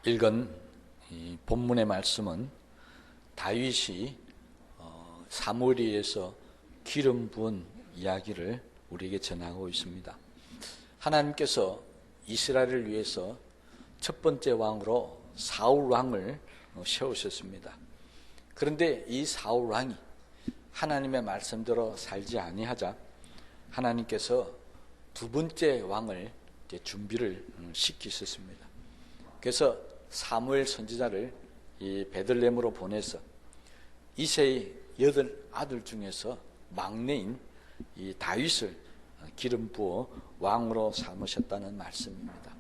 읽은 이 본문의 말씀은 다윗이 사무엘에서 기름 부은 이야기를 우리에게 전하고 있습니다. 하나님께서 이스라엘을 위해서 첫 번째 왕으로 사울 왕을 세우셨습니다. 그런데 이 사울 왕이 하나님의 말씀대로 살지 아니하자 하나님께서 두 번째 왕을 준비를 시키셨습니다. 그래서 사무엘 선지자를 이 베들레헴으로 보내서 이새의 8 아들 중에서 막내인 이 다윗을 기름 부어 왕으로 삼으셨다는 말씀입니다.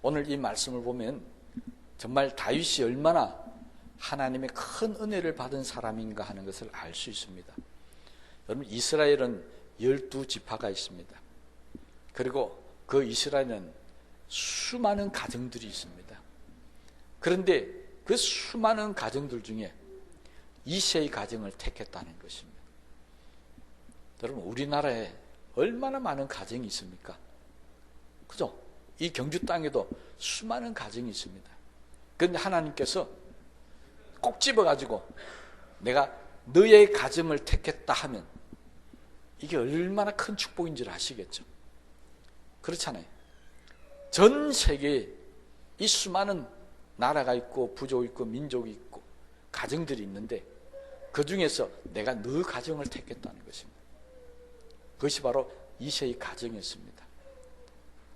오늘 이 말씀을 보면 정말 다윗이 얼마나 하나님의 큰 은혜를 받은 사람인가 하는 것을 알 수 있습니다. 여러분, 이스라엘은 12지파가 있습니다. 그리고 그 이스라엘은 수많은 가정들이 있습니다. 그런데 그 수많은 가정들 중에 이새의 가정을 택했다는 것입니다. 여러분, 우리나라에 얼마나 많은 가정이 있습니까? 그죠? 이 경주 땅에도 수많은 가정이 있습니다. 그런데 하나님께서 꼭 집어가지고 내가 너의 가정을 택했다 하면 이게 얼마나 큰 축복인 줄 아시겠죠? 그렇잖아요. 전 세계에 이 수많은 나라가 있고 부족이 있고 민족이 있고 가정들이 있는데 그 중에서 내가 너 가정을 택했다는 것입니다. 그것이 바로 이새의 가정이었습니다.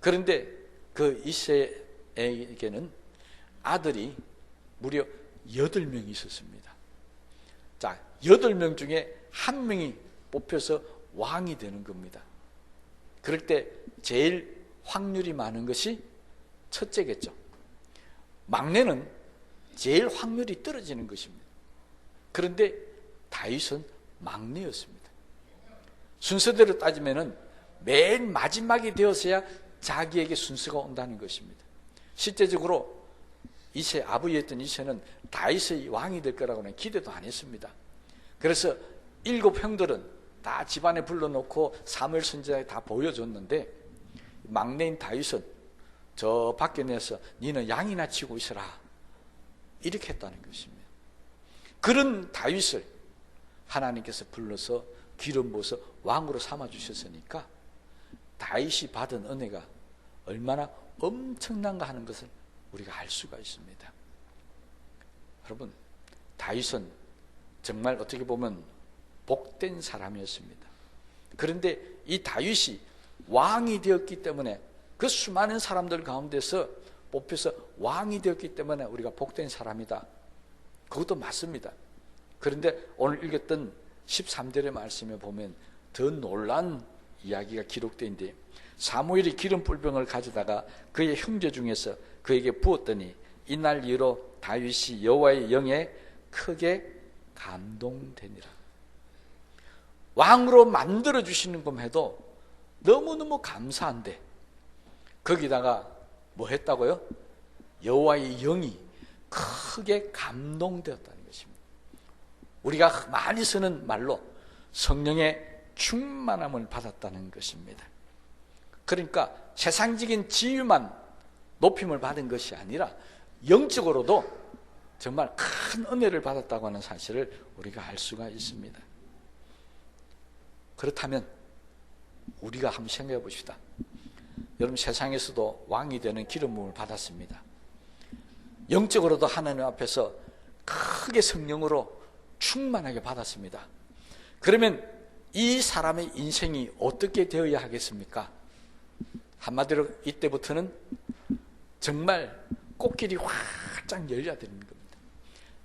그런데 그 이새에게는 아들이 무려 8명이 있었습니다. 자, 8명 중에 1명이 뽑혀서 왕이 되는 겁니다. 그럴 때 제일 확률이 많은 것이 첫째겠죠. 막내는 제일 확률이 떨어지는 것입니다. 그런데 다윗은 막내였습니다. 순서대로 따지면은 맨 마지막이 되었어야 자기에게 순서가 온다는 것입니다. 실제적으로 이새 아버지였던 이새는 다윗의 왕이 될 거라고는 기대도 안 했습니다. 그래서 7 형들은 다 집안에 불러놓고 사무엘 선지자에 다 보여줬는데 막내인 다윗은 저 밖에 내서 니는 양이나 치고 있어라 이렇게 했다는 것입니다. 그런 다윗을 하나님께서 불러서 기름 부어서 왕으로 삼아주셨으니까 다윗이 받은 은혜가 얼마나 엄청난가 하는 것을 우리가 알 수가 있습니다. 여러분, 다윗은 정말 어떻게 보면 복된 사람이었습니다. 그런데 이 다윗이 왕이 되었기 때문에 그 수많은 사람들 가운데서 뽑혀서 왕이 되었기 때문에 우리가 복된 사람이다. 그것도 맞습니다. 그런데 오늘 읽었던 13절의 말씀에 보면 더 놀라운 이야기가 기록되어 있는데 사무엘이 기름 뿔병을 가져다가 그의 형제 중에서 그에게 부었더니 이날 이후로 다윗이 여호와의 영에 크게 감동되니라. 왕으로 만들어주시는 것 해도 너무너무 감사한데 거기다가 뭐 했다고요? 여호와의 영이 크게 감동되었다는 것입니다. 우리가 많이 쓰는 말로 성령의 충만함을 받았다는 것입니다. 그러니까 세상적인 지위만 높임을 받은 것이 아니라 영적으로도 정말 큰 은혜를 받았다고 하는 사실을 우리가 알 수가 있습니다. 그렇다면 우리가 한번 생각해 봅시다. 여러분, 세상에서도 왕이 되는 기름 부음을 받았습니다. 영적으로도 하나님 앞에서 크게 성령으로 충만하게 받았습니다. 그러면 이 사람의 인생이 어떻게 되어야 하겠습니까? 한마디로 이때부터는 정말 꽃길이 활짝 열려야 되는 겁니다.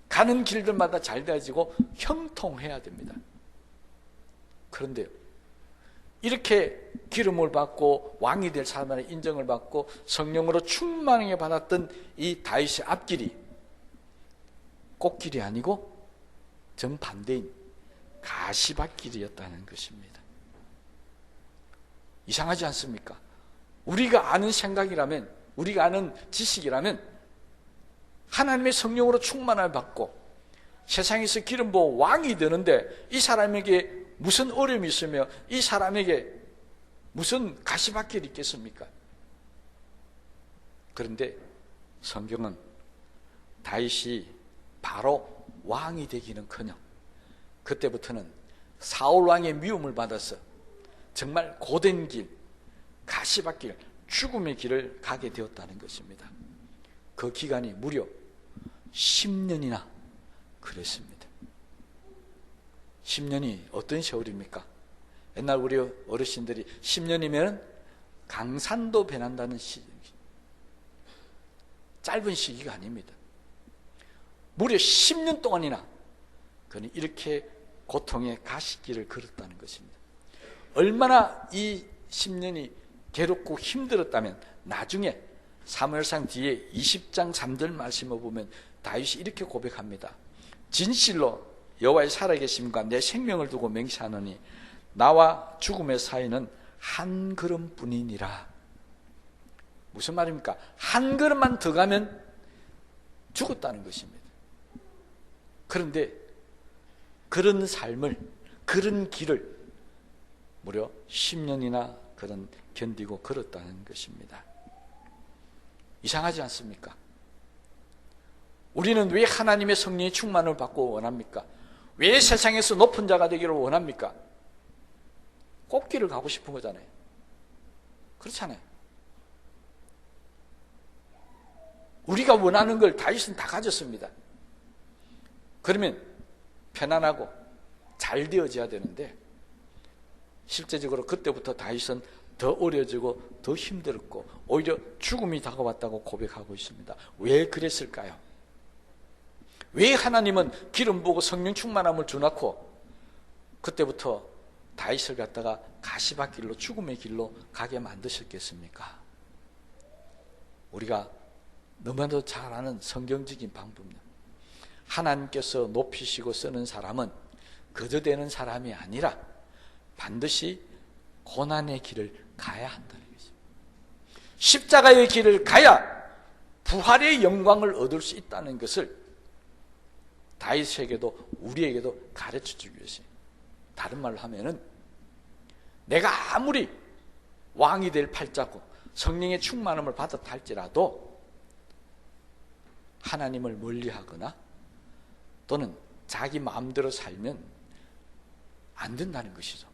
가는 길들마다 잘 되어지고 형통해야 됩니다. 그런데 이렇게 기름을 받고 왕이 될 사람의 인정을 받고 성령으로 충만하게 받았던 이 다윗의 앞길이 꽃길이 아니고 정반대인 가시밭길이었다는 것입니다. 이상하지 않습니까? 우리가 아는 생각이라면, 우리가 아는 지식이라면 하나님의 성령으로 충만함을 받고 세상에서 기름 부어 왕이 되는데 이 사람에게 무슨 어려움이 있으며 이 사람에게 무슨 가시밭길이 있겠습니까? 그런데 성경은 다윗이 바로 왕이 되기는커녕 그때부터는 사울 왕의 미움을 받아서 정말 고된 길, 가시밭길, 죽음의 길을 가게 되었다는 것입니다. 그 기간이 무려 10년이나 그랬습니다. 10년이 어떤 세월입니까? 옛날 우리 어르신들이 10년이면 강산도 변한다는 짧은 시기가 아닙니다. 무려 10년 동안이나 그는 이렇게 고통의 가시길을 걸었다는 것입니다. 얼마나 이 10년이 괴롭고 힘들었다면 나중에 사무엘상 뒤에 20장 3절 말씀을 보면 다윗이 이렇게 고백합니다. 진실로 여호와의 살아계심과 내 생명을 두고 맹세하노니 나와 죽음의 사이는 한 걸음뿐이니라. 무슨 말입니까? 한 걸음만 더 가면 죽었다는 것입니다. 그런데 그런 삶을, 그런 길을 무려 10년이나 그런 견디고 걸었다는 것입니다. 이상하지 않습니까? 우리는 왜 하나님의 성령의 충만을 받고 원합니까? 왜 세상에서 높은 자가 되기를 원합니까? 꽃길을 가고 싶은 거잖아요. 그렇잖아요. 우리가 원하는 걸 다윗은 다 가졌습니다. 그러면 편안하고 잘 되어져야 되는데 실제적으로 그때부터 다윗은 더 어려지고 더 힘들었고 오히려 죽음이 다가왔다고 고백하고 있습니다. 왜 그랬을까요? 왜 하나님은 기름 부고 성령 충만함을 주놓고 그때부터 다윗을 갖다가 가시밭길로 죽음의 길로 가게 만드셨겠습니까? 우리가 너무나도 잘 아는 성경적인 방법입니다. 하나님께서 높이시고 쓰는 사람은 거저 되는 사람이 아니라 반드시 고난의 길을 가야 한다는 것입니다. 십자가의 길을 가야 부활의 영광을 얻을 수 있다는 것을 다윗에게도 우리에게도 가르쳐 주기 위해서, 다른 말로 하면은 내가 아무리 왕이 될 팔자고 성령의 충만함을 받았다 할지라도 하나님을 멀리하거나 또는 자기 마음대로 살면 안 된다는 것이죠.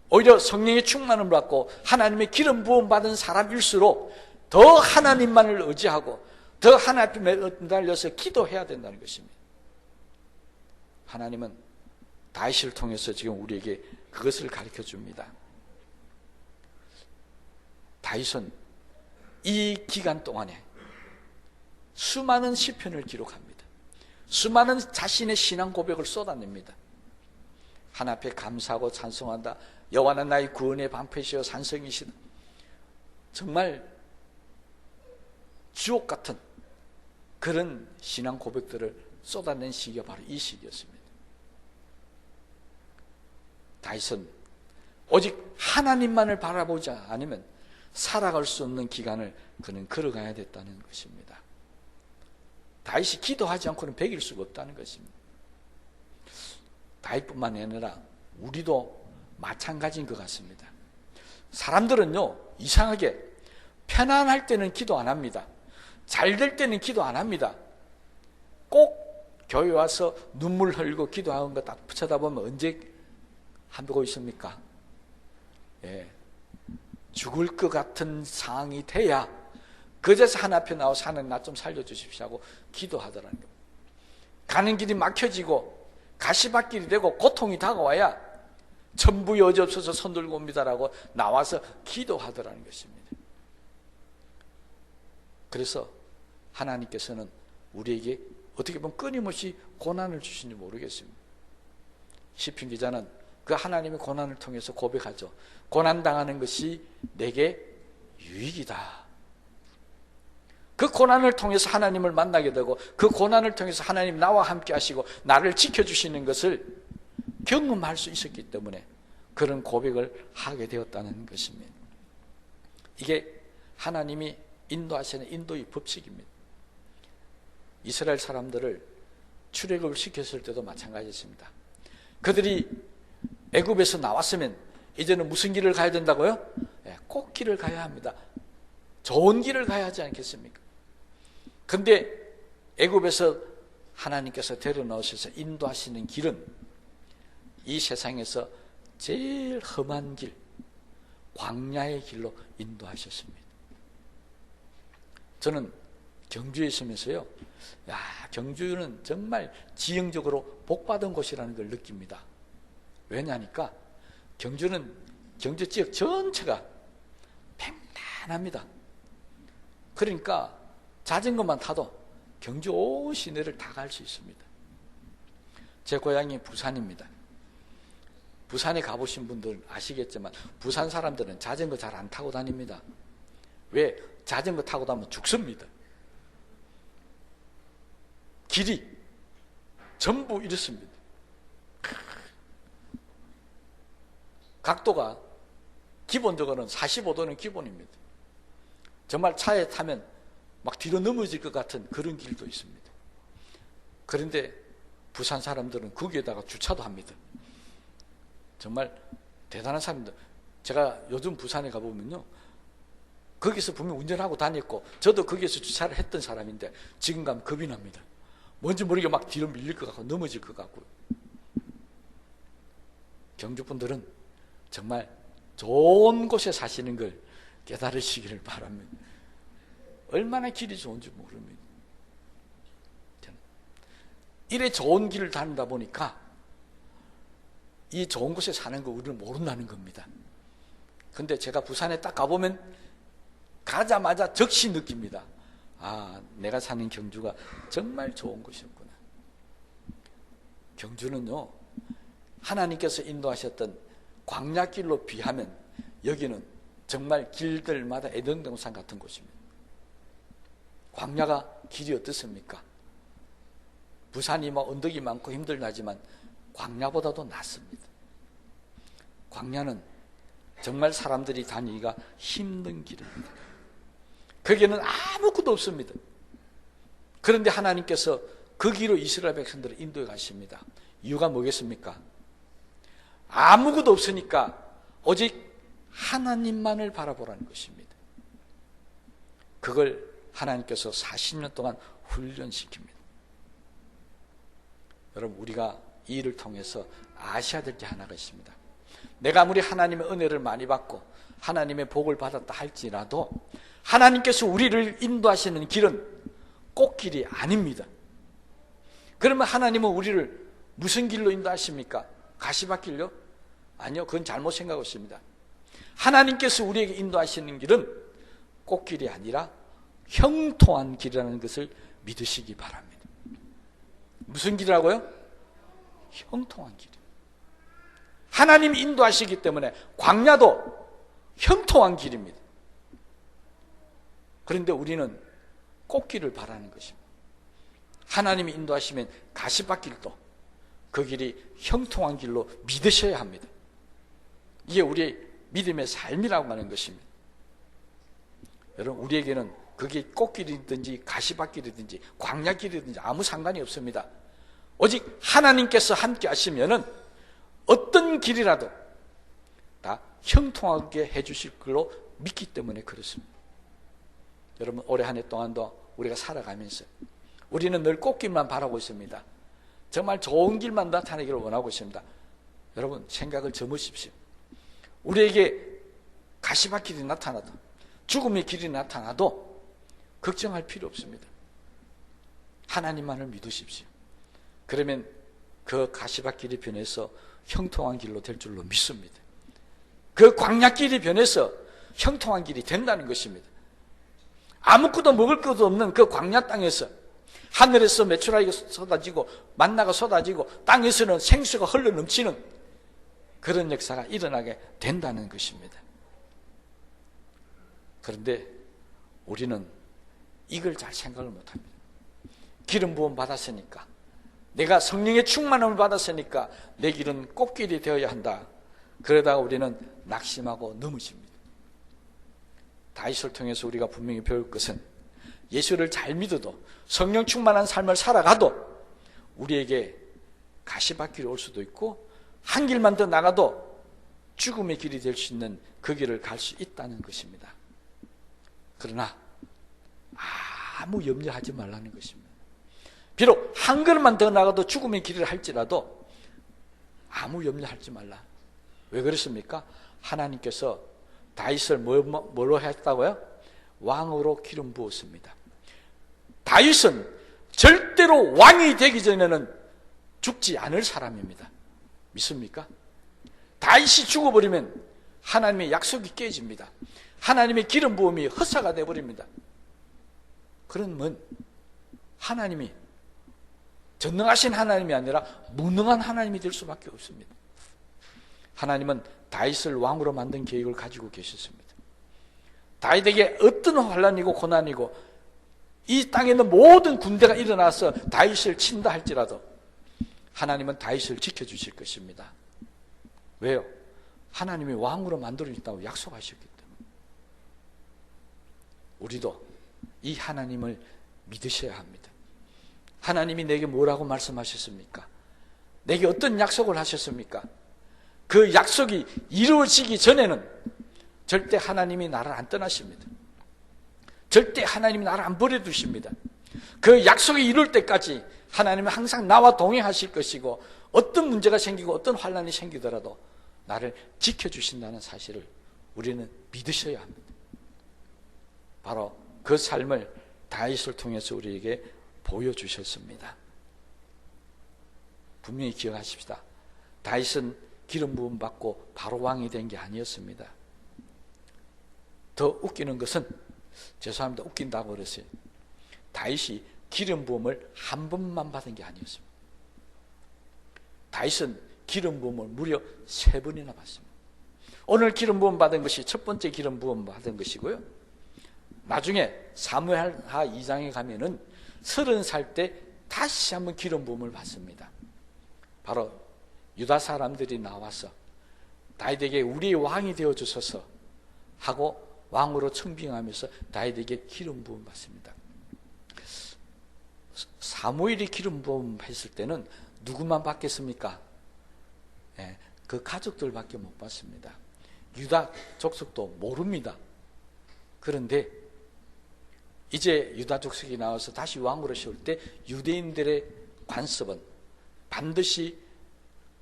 오히려 성령의 충만함을 받고 하나님의 기름 부음 받은 사람일수록 더 하나님만을 의지하고 더 하나님에 달려서 기도해야 된다는 것입니다. 하나님은 다윗을 통해서 지금 우리에게 그것을 가르쳐 줍니다. 다윗은 이 기간 동안에 수많은 시편을 기록합니다. 수많은 자신의 신앙 고백을 쏟아냅니다. 하나 앞에 감사하고 찬송한다. 여호와는 나의 구원의 방패시여 산성이시다. 정말 주옥 같은 그런 신앙 고백들을 쏟아낸 시기가 바로 이 시기였습니다. 다윗은 오직 하나님만을 바라보지 않으면 살아갈 수 없는 기간을 그는 걸어가야 됐다는 것입니다. 다윗이 기도하지 않고는 배길 수가 없다는 것입니다. 다윗뿐만 아니라 우리도 마찬가지인 것 같습니다. 사람들은요, 이상하게 편안할 때는 기도 안 합니다. 잘 될 때는 기도 안 합니다. 꼭 교회 와서 눈물 흘리고 기도하는 거 딱 쳐다보면 언제 하고 있습니까? 예, 죽을 것 같은 상황이 돼야 그제서 하나 앞에 나와서 하나님 나 좀 살려주십시오 하고 기도하더라는 겁니다. 가는 길이 막혀지고 가시밭길이 되고 고통이 다가와야 천부 여지없어서 손들고 옵니다라고 나와서 기도하더라는 것입니다. 그래서 하나님께서는 우리에게 어떻게 보면 끊임없이 고난을 주시는지 모르겠습니다. 시편 기자는 그 하나님의 고난을 통해서 고백하죠. 고난당하는 것이 내게 유익이다. 그 고난을 통해서 하나님을 만나게 되고 그 고난을 통해서 하나님 나와 함께 하시고 나를 지켜주시는 것을 경험할 수 있었기 때문에 그런 고백을 하게 되었다는 것입니다. 이게 하나님이 인도하시는 인도의 법칙입니다. 이스라엘 사람들을 출애굽을 시켰을 때도 마찬가지였습니다. 그들이 애굽에서 나왔으면 이제는 무슨 길을 가야 된다고요? 꽃길을 가야 합니다. 좋은 길을 가야 하지 않겠습니까? 근데 애굽에서 하나님께서 데려넣으셔서 인도하시는 길은 이 세상에서 제일 험한 길, 광야의 길로 인도하셨습니다. 저는 경주에 있으면서요, 야, 경주는 정말 지형적으로 복받은 곳이라는 걸 느낍니다. 왜냐하니까 경주는 경주 지역 전체가 평탄합니다. 그러니까 자전거만 타도 경주 온 시내를 다 갈 수 있습니다. 제 고향이 부산입니다. 부산에 가보신 분들 아시겠지만 부산 사람들은 자전거 잘 안 타고 다닙니다. 왜? 자전거 타고 다니면 죽습니다. 길이 전부 이렇습니다. 각도가 기본적으로는 45도는 기본입니다. 정말 차에 타면 막 뒤로 넘어질 것 같은 그런 길도 있습니다. 그런데 부산 사람들은 거기에다가 주차도 합니다. 정말 대단한 사람들. 제가 요즘 부산에 가보면요, 거기서 분명 운전하고 다녔고 저도 거기에서 주차를 했던 사람인데 지금 가면 겁이 납니다. 뭔지 모르게 막 뒤로 밀릴 것 같고 넘어질 것 같고요. 경주분들은 정말 좋은 곳에 사시는 걸 깨달으시기를 바랍니다. 얼마나 길이 좋은지 모릅니다. 이래 좋은 길을 다니다 보니까 이 좋은 곳에 사는 거 우리는 모른다는 겁니다. 근데 제가 부산에 딱 가보면 가자마자 즉시 느낍니다. 아, 내가 사는 경주가 정말 좋은 곳이었구나. 경주는요, 하나님께서 인도하셨던 광야길로 비하면 여기는 정말 길들마다 에덴동산 같은 곳입니다. 광야가 길이 어떻습니까? 부산이 뭐 언덕이 많고 힘들나지만 광야보다도 낫습니다. 광야는 정말 사람들이 다니기가 힘든 길입니다. 거기에는 아무것도 없습니다. 그런데 하나님께서 그 길로 이스라엘 백성들을 인도해 가십니다. 이유가 뭐겠습니까? 아무것도 없으니까 오직 하나님만을 바라보라는 것입니다. 그걸 하나님께서 40년 동안 훈련시킵니다. 여러분, 우리가 이 일을 통해서 아셔야 될 게 하나가 있습니다. 내가 아무리 하나님의 은혜를 많이 받고 하나님의 복을 받았다 할지라도 하나님께서 우리를 인도하시는 길은 꽃길이 아닙니다. 그러면 하나님은 우리를 무슨 길로 인도하십니까? 가시밭길요? 아니요, 그건 잘못 생각하고 있습니다. 하나님께서 우리에게 인도하시는 길은 꽃길이 아니라 형통한 길이라는 것을 믿으시기 바랍니다. 무슨 길이라고요? 형통한 길. 하나님이 인도하시기 때문에 광야도 형통한 길입니다. 그런데 우리는 꽃길을 바라는 것입니다. 하나님이 인도하시면 가시밭길도 그 길이 형통한 길로 믿으셔야 합니다. 이게 우리의 믿음의 삶이라고 하는 것입니다. 여러분, 우리에게는 그게 꽃길이든지 가시밭길이든지 광야길이든지 아무 상관이 없습니다. 오직 하나님께서 함께 하시면은 어떤 길이라도 다 형통하게 해주실 걸로 믿기 때문에 그렇습니다. 여러분, 올해 한 해 동안도 우리가 살아가면서 우리는 늘 꽃길만 바라고 있습니다. 정말 좋은 길만 나타나기를 원하고 있습니다. 여러분, 생각을 저으십시오. 우리에게 가시밭길이 나타나도 죽음의 길이 나타나도 걱정할 필요 없습니다. 하나님만을 믿으십시오. 그러면 그 가시밭길이 변해서 형통한 길로 될 줄로 믿습니다. 그 광야길이 변해서 형통한 길이 된다는 것입니다. 아무것도 먹을 것도 없는 그 광야 땅에서 하늘에서 메추라기가 쏟아지고 만나가 쏟아지고 땅에서는 생수가 흘러넘치는 그런 역사가 일어나게 된다는 것입니다. 그런데 우리는 이걸 잘 생각을 못합니다. 기름 부음 받았으니까, 내가 성령의 충만함을 받았으니까 내 길은 꽃길이 되어야 한다. 그러다가 우리는 낙심하고 넘어집니다. 다윗을 통해서 우리가 분명히 배울 것은 예수를 잘 믿어도 성령 충만한 삶을 살아가도 우리에게 가시밭길이 올 수도 있고 한 길만 더 나가도 죽음의 길이 될 수 있는 그 길을 갈 수 있다는 것입니다. 그러나 아무 염려하지 말라는 것입니다. 비록 한 걸음만 더 나가도 죽음의 길을 할지라도 아무 염려하지 말라. 왜 그렇습니까? 하나님께서 다윗을 뭐로 했다고요? 왕으로 기름 부었습니다. 다윗은 절대로 왕이 되기 전에는 죽지 않을 사람입니다. 믿습니까? 다윗이 죽어버리면 하나님의 약속이 깨집니다. 하나님의 기름 부음이 헛사가 되어버립니다. 그러면 하나님이 전능하신 하나님이 아니라 무능한 하나님이 될 수밖에 없습니다. 하나님은 다윗을 왕으로 만든 계획을 가지고 계셨습니다. 다윗에게 어떤 환난이고 고난이고 이 땅에 있는 모든 군대가 일어나서 다윗을 친다 할지라도 하나님은 다윗을 지켜주실 것입니다. 왜요? 하나님이 왕으로 만들어준다고 약속하셨기 때문에. 우리도 이 하나님을 믿으셔야 합니다. 하나님이 내게 뭐라고 말씀하셨습니까? 내게 어떤 약속을 하셨습니까? 그 약속이 이루어지기 전에는 절대 하나님이 나를 안 떠나십니다. 절대 하나님이 나를 안 버려두십니다. 그 약속이 이룰 때까지 하나님은 항상 나와 동행하실 것이고 어떤 문제가 생기고 어떤 환난이 생기더라도 나를 지켜주신다는 사실을 우리는 믿으셔야 합니다. 바로 그 삶을 다윗을 통해서 우리에게 보여주셨습니다. 분명히 기억하십시다. 다윗은 기름 부음 받고 바로 왕이 된 게 아니었습니다. 더 웃기는 것은, 죄송합니다, 웃긴다고 그랬어요. 다윗이 기름 부음을 한 번만 받은 게 아니었습니다. 다윗은 기름 부음을 무려 3번이나 받습니다. 오늘 기름 부음 받은 것이 첫 번째 기름 부음 받은 것이고요. 나중에 사무엘하 2장에 가면은 30살 때 다시 한번 기름 부음을 받습니다. 바로 유다 사람들이 나와서 다윗에게 우리의 왕이 되어 주소서 하고 왕으로 청빙하면서 다윗에게 기름 부음 받습니다. 사무엘이 기름 부음 했을 때는 누구만 받겠습니까? 그 가족들밖에 못 받습니다. 유다 족속도 모릅니다. 그런데 이제 유다 족속이 나와서 다시 왕으로 세울 때 유대인들의 관습은 반드시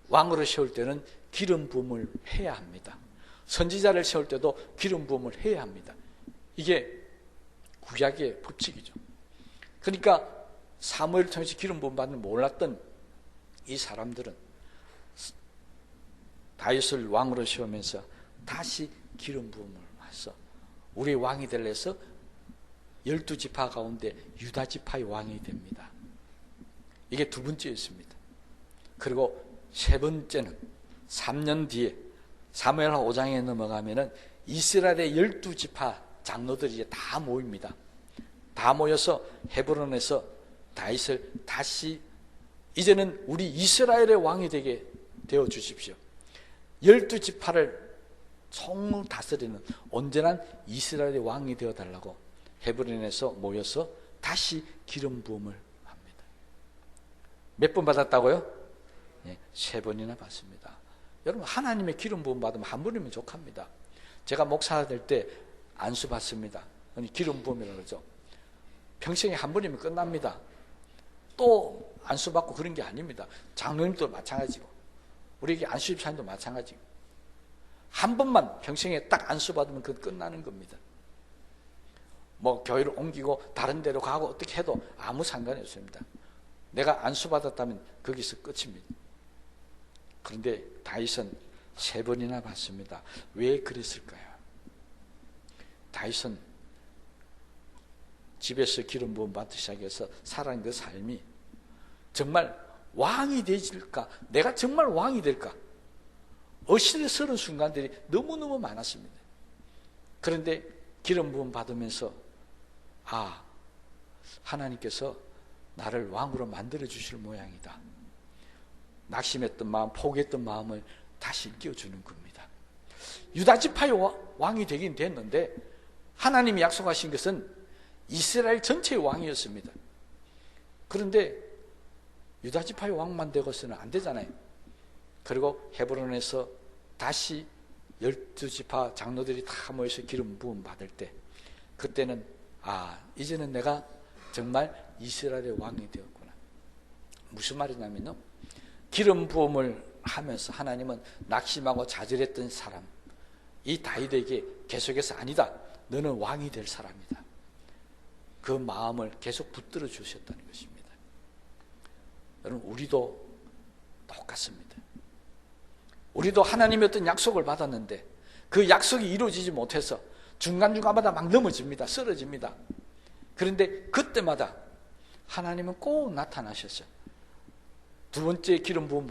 왕으로 세울 때는 기름 부음을 해야 합니다. 선지자를 세울 때도 기름 부음을 해야 합니다. 이게 구약의 법칙이죠. 그러니까 사무엘을 통해서 기름 부음 받는 몰랐던 이 사람들은 다윗을 왕으로 세우면서 다시 기름 부음을 해서 우리 왕이 되려 해서 12지파 가운데 유다 지파의 왕이 됩니다. 이게 두 번째였습니다. 그리고 세 번째는 3년 뒤에 사무엘하 5장에 넘어가면은 이스라엘의 12지파 장로들이 이제 다 모입니다. 다 모여서 헤브론에서 다윗을 다시 이제는 우리 이스라엘의 왕이 되게 되어 주십시오. 12지파를 총 다스리는 온전한 이스라엘의 왕이 되어 달라고 헤브론에서 모여서 다시 기름 부음을 합니다. 몇 번 받았다고요? 네, 3번이나 받습니다. 여러분, 하나님의 기름 부음 받으면 한 번이면 족합니다. 제가 목사 될 때 안수 받습니다. 기름 부음이라고 그러죠. 평생에 한 번이면 끝납니다. 또 안수 받고 그런 게 아닙니다. 장로님도 마찬가지고 우리 안수 집사님도 마찬가지고 한 번만 평생에 딱 안수 받으면 그건 끝나는 겁니다. 뭐 교회를 옮기고 다른 데로 가고 어떻게 해도 아무 상관이 없습니다. 내가 안수 받았다면 거기서 끝입니다. 그런데 다윗은 3번이나 받습니다. 왜 그랬을까요? 다윗은 집에서 기름 부음 받기 시작해서 살아가는 그 삶이 정말 왕이 되질까? 내가 정말 왕이 될까? 어실스러운 순간들이 너무너무 많았습니다. 그런데 기름 부음 받으면서 하나님께서 나를 왕으로 만들어 주실 모양이다. 낙심했던 마음, 포기했던 마음을 다시 일깨워주는 겁니다. 유다 지파의 왕이 되긴 됐는데 하나님이 약속하신 것은 이스라엘 전체의 왕이었습니다. 그런데 유다 지파의 왕만 되고서는 안 되잖아요. 그리고 헤브론에서 다시 12지파 장로들이 다 모여서 기름 부음 받을 때 그때는 이제는 내가 정말 이스라엘의 왕이 되었구나. 무슨 말이냐면요, 기름 부음을 하면서 하나님은 낙심하고 좌절했던 사람, 이 다윗에게 계속해서 아니다, 너는 왕이 될 사람이다, 그 마음을 계속 붙들어 주셨다는 것입니다. 여러분, 우리도 똑같습니다. 우리도 하나님의 어떤 약속을 받았는데 그 약속이 이루어지지 못해서 중간중간마다 막 넘어집니다. 쓰러집니다. 그런데 그때마다 하나님은 꼭 나타나셨어요. 두 번째 기름 부음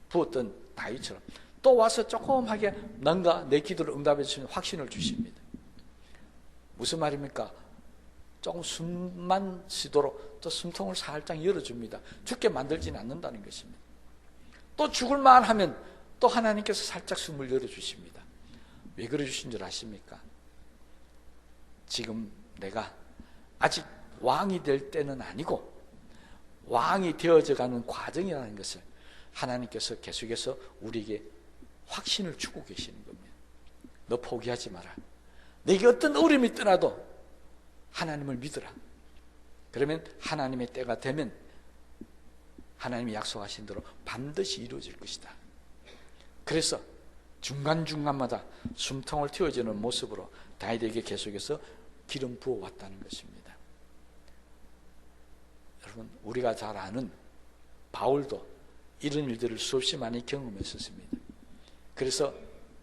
부었던 다윗처럼 또 와서 조그맣게 뭔가 내 기도를 응답해 주시는 확신을 주십니다. 무슨 말입니까? 조금 숨만 쉬도록 또 숨통을 살짝 열어줍니다. 죽게 만들지는 않는다는 것입니다. 또 죽을만 하면 또 하나님께서 살짝 숨을 열어주십니다. 왜 그래 주신 줄 아십니까? 지금 내가 아직 왕이 될 때는 아니고 왕이 되어져가는 과정이라는 것을 하나님께서 계속해서 우리에게 확신을 주고 계시는 겁니다. 너 포기하지 마라. 내게 어떤 어려움이 떠나도 하나님을 믿어라. 그러면 하나님의 때가 되면 하나님이 약속하신 대로 반드시 이루어질 것이다. 그래서 중간중간마다 숨통을 틔워주는 모습으로 다윗에게 계속해서 기름 부어왔다는 것입니다. 여러분, 우리가 잘 아는 바울도 이런 일들을 수없이 많이 경험했었습니다. 그래서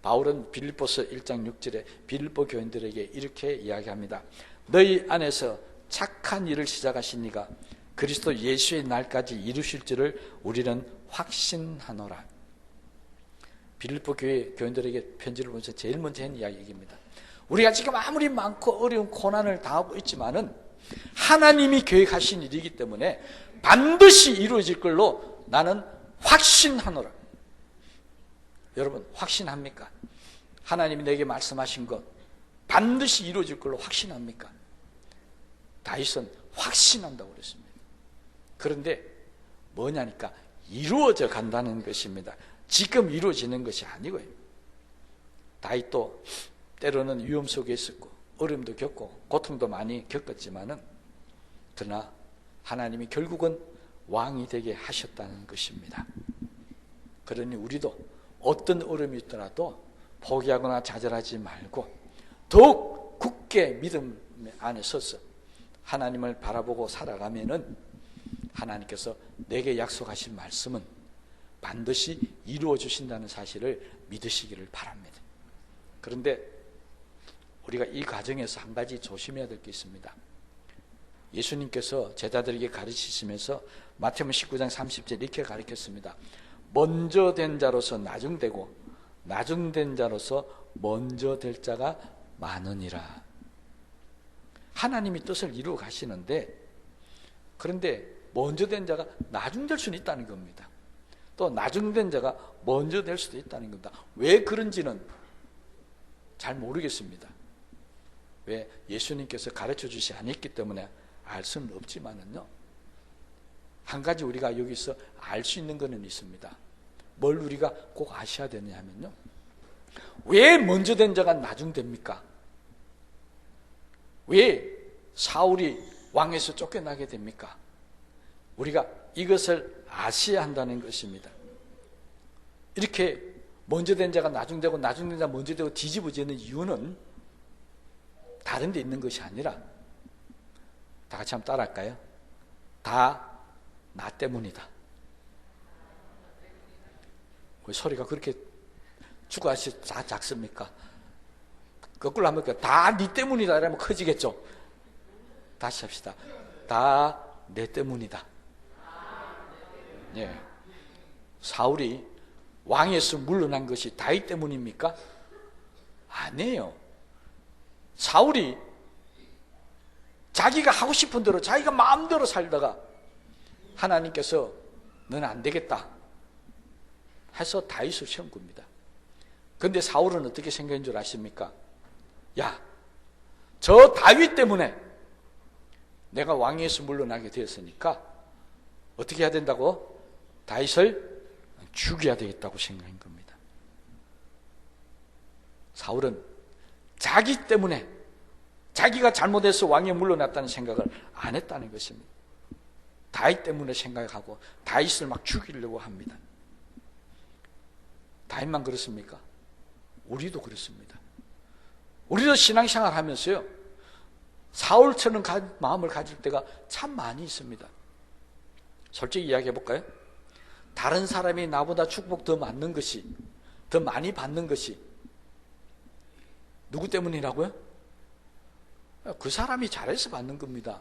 바울은 빌립보서 1장 6절에 빌립보 교인들에게 이렇게 이야기합니다. 너희 안에서 착한 일을 시작하신 이가 그리스도 예수의 날까지 이루실 줄을 우리는 확신하노라. 빌립보 교회 교인들에게 편지를 보면서 제일 먼저 한 이야기입니다. 우리가 지금 아무리 많고 어려운 고난을 당하고 있지만은 하나님이 계획하신 일이기 때문에 반드시 이루어질 걸로 나는 확신하노라. 여러분, 확신합니까? 하나님이 내게 말씀하신 것 반드시 이루어질 걸로 확신합니까? 다윗은 확신한다고 그랬습니다. 그런데 뭐냐니까 이루어져 간다는 것입니다. 지금 이루어지는 것이 아니고요. 다윗도 때로는 위험 속에 있었고 어려움도 겪고 고통도 많이 겪었지만은 그러나 하나님이 결국은 왕이 되게 하셨다는 것입니다. 그러니 우리도 어떤 어려움이 있더라도 포기하거나 좌절하지 말고 더욱 굳게 믿음 안에 서서 하나님을 바라보고 살아가면은 하나님께서 내게 약속하신 말씀은 반드시 이루어 주신다는 사실을 믿으시기를 바랍니다. 그런데 우리가 이 과정에서 한 가지 조심해야 될 게 있습니다. 예수님께서 제자들에게 가르치시면서 마태복음 19장 30절 이렇게 가르쳤습니다. 먼저 된 자로서 나중되고 나중된 자로서 먼저 될 자가 많으니라. 하나님이 뜻을 이루어 가시는데 그런데 먼저 된 자가 나중될 수는 있다는 겁니다. 또 나중된 자가 먼저 될 수도 있다는 겁니다. 왜 그런지는 잘 모르겠습니다. 왜? 예수님께서 가르쳐 주시 않았기 때문에 알 수는 없지만은요, 한 가지 우리가 여기서 알 수 있는 것은 있습니다. 뭘 우리가 꼭 아셔야 되냐면요, 왜 먼저 된 자가 나중됩니까? 왜 사울이 왕에서 쫓겨나게 됩니까? 우리가 이것을 아셔야 한다는 것입니다. 이렇게 먼저 된 자가 나중되고 나중된 자가 먼저 되고 뒤집어지는 이유는 다른 데 있는 것이 아니라, 다 같이 한번 따라할까요? 다 나 때문이다. 왜 소리가 그렇게 주가시 작습니까? 거꾸로 하면 다 네 때문이다 이러면 커지겠죠? 다시 합시다. 다 내 때문이다. 예. 사울이 왕에서 물러난 것이 다윗 때문입니까? 아니에요. 사울이 자기가 하고 싶은 대로 자기가 마음대로 살다가 하나님께서 너는 안 되겠다 해서 다윗을 세운 겁니다. 그런데 사울은 어떻게 생각한 줄 아십니까? 야, 저 다윗 때문에 내가 왕위에서 물러나게 되었으니까 어떻게 해야 된다고? 다윗을 죽여야 되겠다고 생각한 겁니다. 사울은 자기 때문에 자기가 잘못해서 왕위에 물러났다는 생각을 안 했다는 것입니다. 다윗 때문에 생각하고 다윗을 막 죽이려고 합니다. 다윗만 그렇습니까? 우리도 그렇습니다. 우리도 신앙생활 하면서요, 사울처럼 마음을 가질 때가 참 많이 있습니다. 솔직히 이야기해 볼까요? 다른 사람이 나보다 축복 더 많는 것이, 더 많이 받는 것이 누구 때문이라고요? 그 사람이 잘해서 받는 겁니다.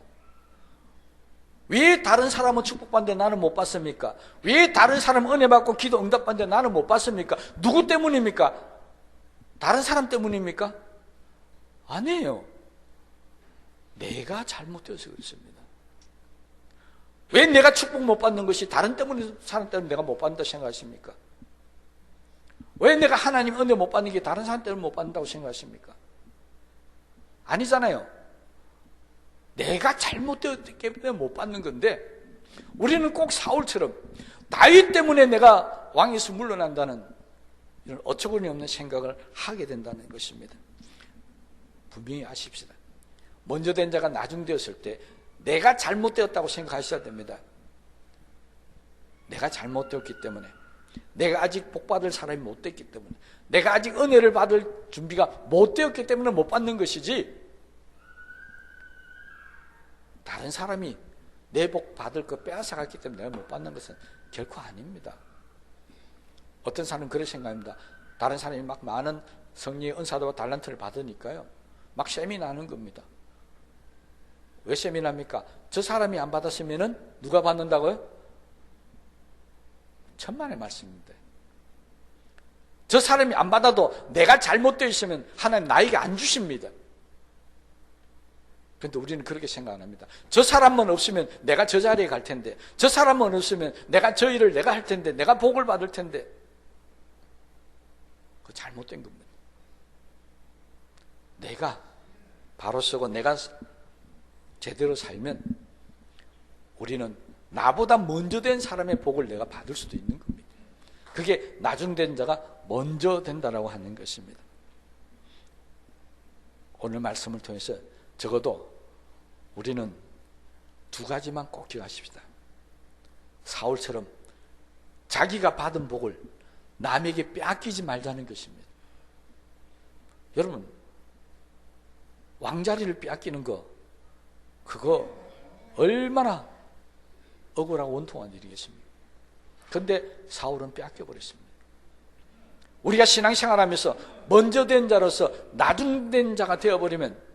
왜 다른 사람은 축복받는데 나는 못 받습니까? 왜 다른 사람은 은혜 받고 기도 응답받는데 나는 못 받습니까? 누구 때문입니까? 다른 사람 때문입니까? 아니에요. 내가 잘못되어서 그렇습니다. 왜 내가 축복 못 받는 것이 다른 사람 때문에 내가 못 받는다 생각하십니까? 왜 내가 하나님 은혜 못 받는 게 다른 사람 때문에 못 받는다고 생각하십니까? 아니잖아요. 내가 잘못되었기 때문에 못 받는 건데, 우리는 꼭 사울처럼 다윗 때문에 내가 왕에서 물러난다는 이런 어처구니 없는 생각을 하게 된다는 것입니다. 분명히 아십시다. 먼저 된 자가 나중되었을 때 내가 잘못되었다고 생각하셔야 됩니다. 내가 잘못되었기 때문에, 내가 아직 복받을 사람이 못 됐기 때문에, 내가 아직 은혜를 받을 준비가 못 되었기 때문에 못 받는 것이지, 다른 사람이 내 복 받을 거 빼앗아갔기 때문에 내가 못 받는 것은 결코 아닙니다. 어떤 사람은 그런 생각입니다. 다른 사람이 막 많은 성령의 은사도와 달란트를 받으니까요, 막 셈이 나는 겁니다. 왜 셈이 납니까? 저 사람이 안 받았으면은 누가 받는다고요? 천만의 말씀입니다. 저 사람이 안 받아도 내가 잘못되어 있으면 하나님 나에게 안 주십니다. 그런데 우리는 그렇게 생각 안 합니다. 저 사람만 없으면 내가 저 자리에 갈 텐데, 저 사람만 없으면 내가 저 일을 내가 할 텐데, 내가 복을 받을 텐데. 그거 잘못된 겁니다. 내가 바로 서고 내가 제대로 살면 우리는 나보다 먼저 된 사람의 복을 내가 받을 수도 있는 겁니다. 그게 나중된 자가 먼저 된다라고 하는 것입니다. 오늘 말씀을 통해서 적어도 우리는 두 가지만 꼭 기억하십시다. 사울처럼 자기가 받은 복을 남에게 빼앗기지 말자는 것입니다. 여러분, 왕자리를 빼앗기는 거, 그거 얼마나 억울하고 원통한 일이겠습니까? 그런데 사울은 빼앗겨버렸습니다. 우리가 신앙생활하면서 먼저 된 자로서 나중된 자가 되어버리면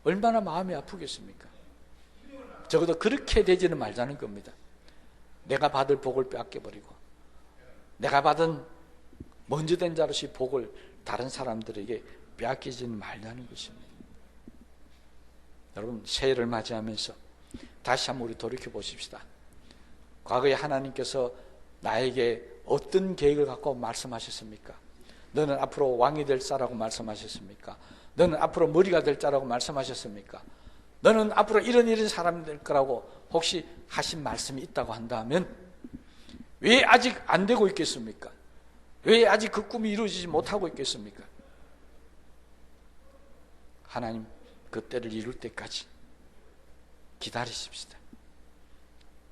얼마나 마음이 아프겠습니까? 적어도 그렇게 되지는 말자는 겁니다. 내가 받을 복을 빼앗겨버리고, 내가 받은 먼저 된 자로서의 복을 다른 사람들에게 빼앗기지는 말자는 것입니다. 여러분, 새해를 맞이하면서 다시 한번 우리 돌이켜 보십시다. 과거에 하나님께서 나에게 어떤 계획을 갖고 말씀하셨습니까? 너는 앞으로 왕이 될 자라고 말씀하셨습니까? 너는 앞으로 머리가 될 자라고 말씀하셨습니까? 너는 앞으로 이런 사람이 될 거라고 혹시 하신 말씀이 있다고 한다면 왜 아직 안 되고 있겠습니까? 왜 아직 그 꿈이 이루어지지 못하고 있겠습니까? 하나님 그 때를 이룰 때까지 기다리십시다.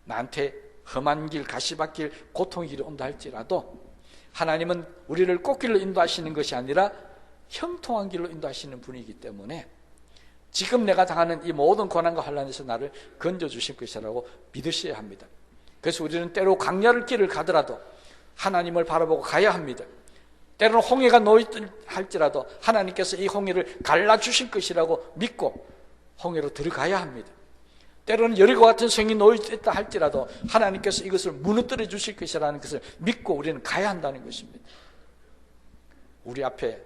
나한테 험한 길, 가시밭길, 고통의 길이 온다 할지라도 하나님은 우리를 꽃길로 인도하시는 것이 아니라 형통한 길로 인도하시는 분이기 때문에 지금 내가 당하는 이 모든 고난과 환난에서 나를 건져주실 것이라고 믿으셔야 합니다. 그래서 우리는 때로 광야를 길을 가더라도 하나님을 바라보고 가야 합니다. 때로는 홍해가 놓이든 할지라도 하나님께서 이 홍해를 갈라주실 것이라고 믿고 홍해로 들어가야 합니다. 때로는 여리고 같은 성이 놓여있다 할지라도 하나님께서 이것을 무너뜨려 주실 것이라는 것을 믿고 우리는 가야 한다는 것입니다. 우리 앞에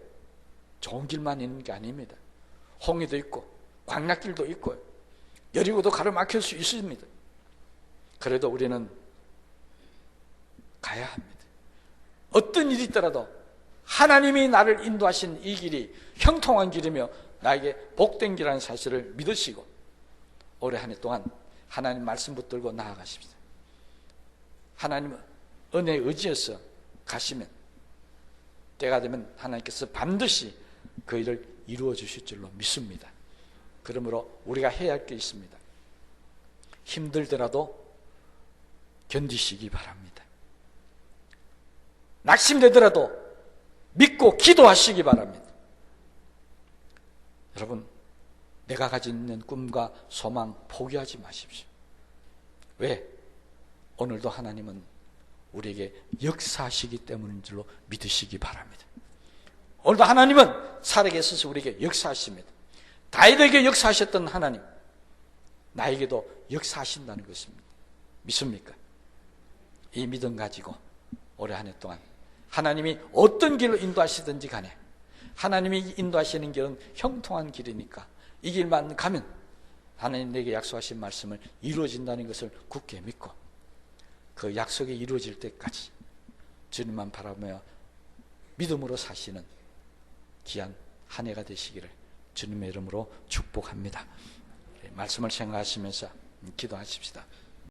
좋은 길만 있는 게 아닙니다. 홍해도 있고 광야길도 있고 여리고도 가로막힐 수 있습니다. 그래도 우리는 가야 합니다. 어떤 일이 있더라도 하나님이 나를 인도하신 이 길이 형통한 길이며 나에게 복된 길이라는 사실을 믿으시고 올해 한 해 동안 하나님 말씀 붙들고 나아가십시다. 하나님 은혜에 의지해서 가시면 때가 되면 하나님께서 반드시 그 일을 이루어 주실 줄로 믿습니다. 그러므로 우리가 해야 할 게 있습니다. 힘들더라도 견디시기 바랍니다. 낙심되더라도 믿고 기도하시기 바랍니다. 여러분, 내가 가진 있는 꿈과 소망 포기하지 마십시오. 왜? 오늘도 하나님은 우리에게 역사하시기 때문인 줄로 믿으시기 바랍니다. 오늘도 하나님은 살아계셔서 우리에게 역사하십니다. 다윗에게 역사하셨던 하나님, 나에게도 역사하신다는 것입니다. 믿습니까? 이 믿음 가지고 올해 한 해 동안 하나님이 어떤 길로 인도하시든지 간에 하나님이 인도하시는 길은 형통한 길이니까 이 길만 가면 하나님 내게 약속하신 말씀을 이루어진다는 것을 굳게 믿고 그 약속이 이루어질 때까지 주님만 바라보며 믿음으로 사시는 귀한 한 해가 되시기를 주님의 이름으로 축복합니다. 말씀을 생각하시면서 기도하십시다.